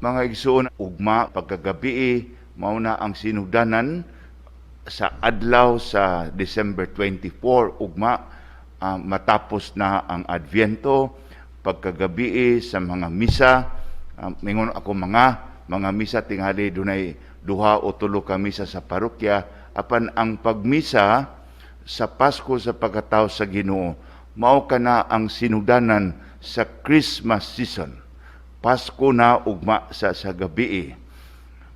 Mga igsoon, ugma pagkagabi mao na ang sinugdanan sa adlaw sa December 24 ugma matapos na ang Adviento pagkagabi sa mga misa. Mingon ako mga misa tingali dunay 2 o 3 ka misa sa parokya apan ang pagmisa sa Pasko sa pagkatao sa Ginoo mao kana ang sinugdanan sa Christmas season. Pasko na ugma sa gabi.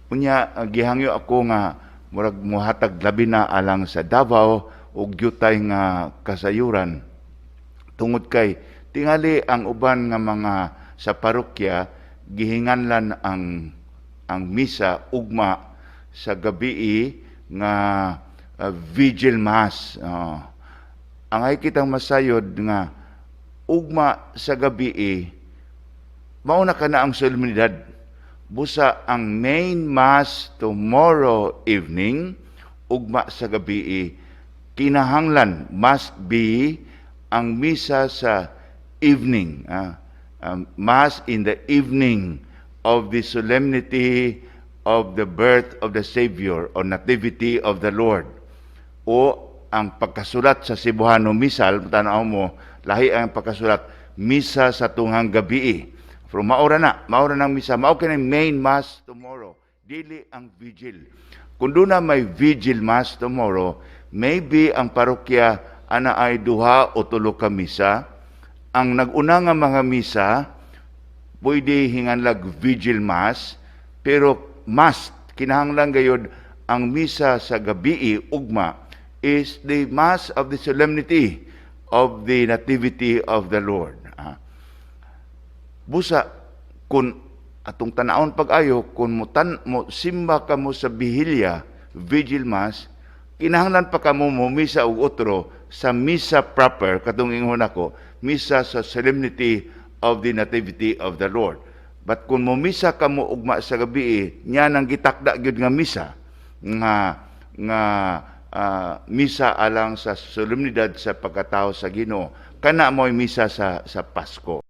Unya gihangyo ako nga murag mohatag labi na alang sa Davao ug gyutay nga kasayuran. Tungod kay tingali ang uban nga mga sa parokya gihinganlan ang misa ugma sa gabi nga vigil mass. Angay kitang masayod nga ugma sa gabi mao na kana ang solemnidad. Busa ang main mass tomorrow evening, ugma sa gabi, kinahanglan must be ang misa sa evening. Mass in the evening of the solemnity of the birth of the Savior or nativity of the Lord. O ang pagkasulat sa Cebuano Misal, tanaw mo, lahi ang pagkasulat, misa sa tunghang gabi. From maura ng misa, mao kini main mass tomorrow, dili ang vigil. Kung doon na may vigil mass tomorrow, maybe ang parokya ana ay 2 o 3 ka misa. Ang nag-una nga mga misa, pwede hinganlag vigil mass, pero must, kinahanglan gayud ang misa sa gabi ugma is the mass of the solemnity of the nativity of the Lord. Busa, kung atong tanawon pag-ayo, kung mo simba ka mo sa Bihilya, Vigil Mass, kinahanglan pa ka mo misa o otro sa misa proper, katong ingon ako, misa sa solemnity of the nativity of the Lord. But kung mo misa ka mo ugma sa gabi, nya nang gitakda gyud nga misa, nga misa alang sa solemnidad sa pagkatao sa Ginoo, kana mo'y misa sa Pasko.